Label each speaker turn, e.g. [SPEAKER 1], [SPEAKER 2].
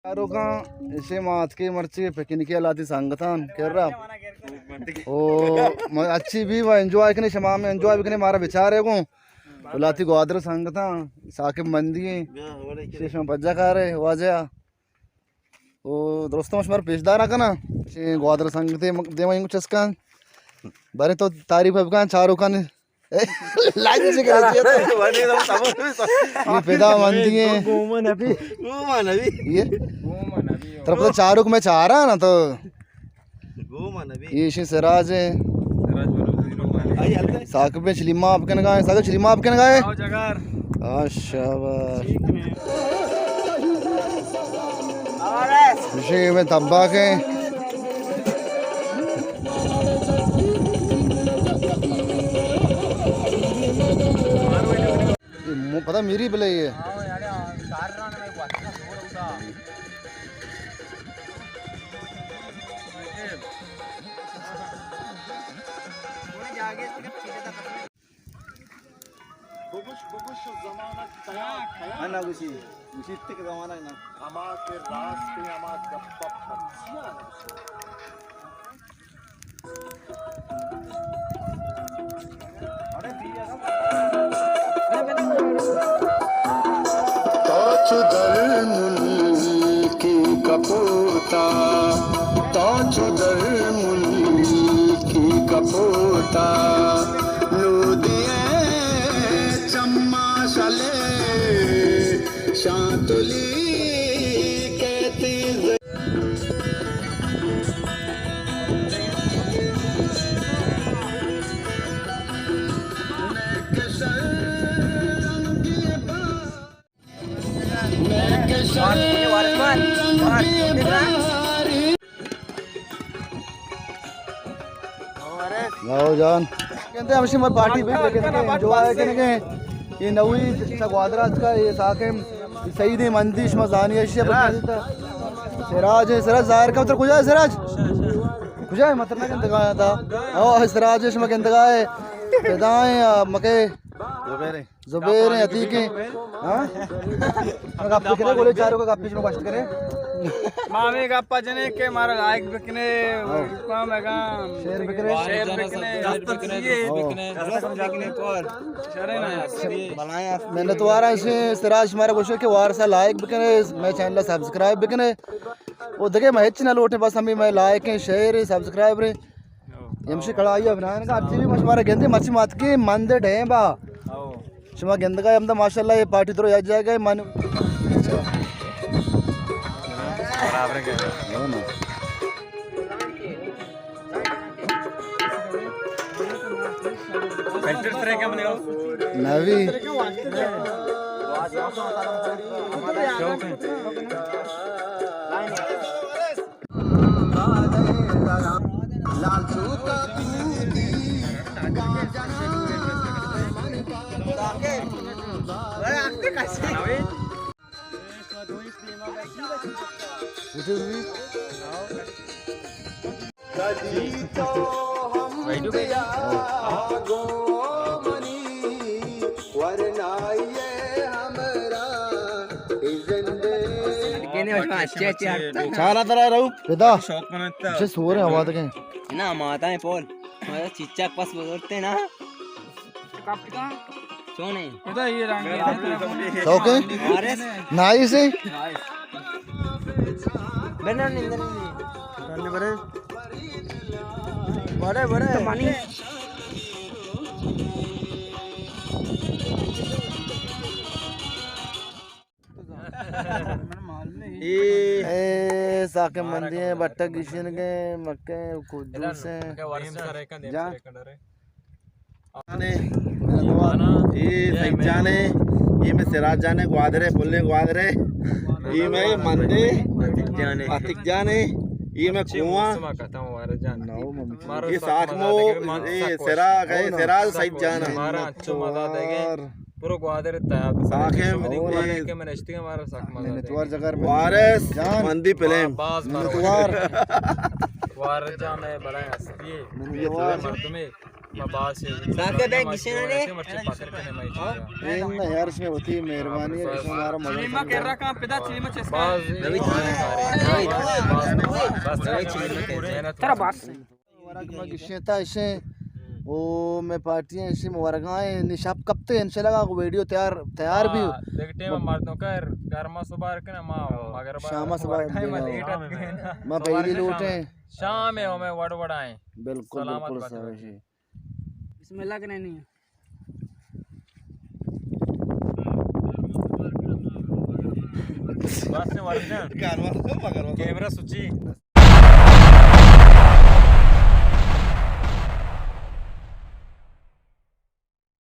[SPEAKER 1] यारों का इसे मात के मर्ची पेकिन के लाती संगठन कर रहा ओ अच्छी भी वो एंजॉय करने शमा में एंजॉय भी करने हमारा विचार है को लाती ग्वादर संगठन साकिब मंदी शेष में बज्जा खा रहे वाजया ओ दोस्तों हमारे पेशदार का ना ग्वादर संगठन देवाई कुछ इसका बारे तो तारीफ है का चारों का लाइन से कर दिया ये पैदा मंदी है ये तरफ तो चारों को मैं चाह रहा ना तो ये सिराज है साकिब में चलीमा आपके ने गाए साकिब चलीमा आपके ने गाए शाबाश खुशी में तब्बा के पता मेरी प्ले है ना कुछ इतने के ज़माना है ना हमारे रास पे हमारे मुल्की कपूता ताजुदर मुल्की कपूता नूदिए चम्मा शले शांतुली कहती लाओ जान कहते हैं हमेशा पार्टी पे जो आया कि नहीं ये नवी ग्वादराज का ये साकिब सईद मंदिश मजानी सिराज है सिराज जाहिर का उधर कुछ है सिराज कुछ है मतलब मैं इंतकाया था ओ सिराज है मैं इंतकाए पैदाएं मके जुबैर है अतीके हां आप करे बोले चारों का आप में कष्ट करे मामे का पजने के मारा लायक बिकने काम है काम शेर बिकने मैंने तो आ रहा है सिराज हमारा क्वेश्चन के वारसा लायक बिकने मैं चैनल सब्सक्राइब बिकने वो देखे मैं चैनल उठे बस हमें मैं लायक है शेयर सब्सक्राइब रे एमसी कड़ाई अभिनय का अच्छी भी मछमारा गेंदे मच्छी मात के मंदे ढे बा शमा गेंद का हम तो माशाल्लाह ये पार्टी तो याद जाएगा मन बराबर के हो ना फैक्टर फ्रे क्या बनेगा नवी शौक है लाल चूका सारा तरह रहू पिता सो रहे हवा तक
[SPEAKER 2] ना माता है पोल चिच्चा पास बोलते ना सोने
[SPEAKER 1] ये रंग ओके नाइस है
[SPEAKER 2] बना निंदन बड़े बड़े बड़े पानी
[SPEAKER 1] ए साके मंदी है बट्टा किशन के मक्के कुदू से जा ये सही जाने ये में सिराज जाने ग्वादरे पुल्ले ग्वादरे ये में मंदे अतिक जाने ये में कुआं ये साथ मो ये सिरा गए सिराज सही जाना
[SPEAKER 3] हमारा अच्छा मजा देंगे पूरा ग्वादर तैयार
[SPEAKER 1] साके
[SPEAKER 3] के मनस्ती हमारा साक मजा
[SPEAKER 1] नेटवर जगह वारिस मंदी प्लेम
[SPEAKER 3] नेटवर वारिस जाने बड़ा है ये मर्द में मैं बात से
[SPEAKER 2] साके बैंक किसने ने
[SPEAKER 3] मर्ची पकड़ के नहीं मैं
[SPEAKER 1] इन यार इसमें होती है मेहरबानी है इसमें हमारा मदद गिशेता इसे वो मैं पार्टियां इसे मुबारकाएं निशाब कब तक इंशाल्लाह का वीडियो तैयार भी हो
[SPEAKER 3] देखते हैं मर्दों का गर्मा सुबह के ना मां मगर
[SPEAKER 1] शाम सुबह मैं पहली लूटे
[SPEAKER 3] शाम है मैं वड़ वड़ाएं
[SPEAKER 1] बिल्कुल बिल्कुल सही
[SPEAKER 2] इसमें लगने नहीं है
[SPEAKER 3] बस से वड़ कैमरा सुची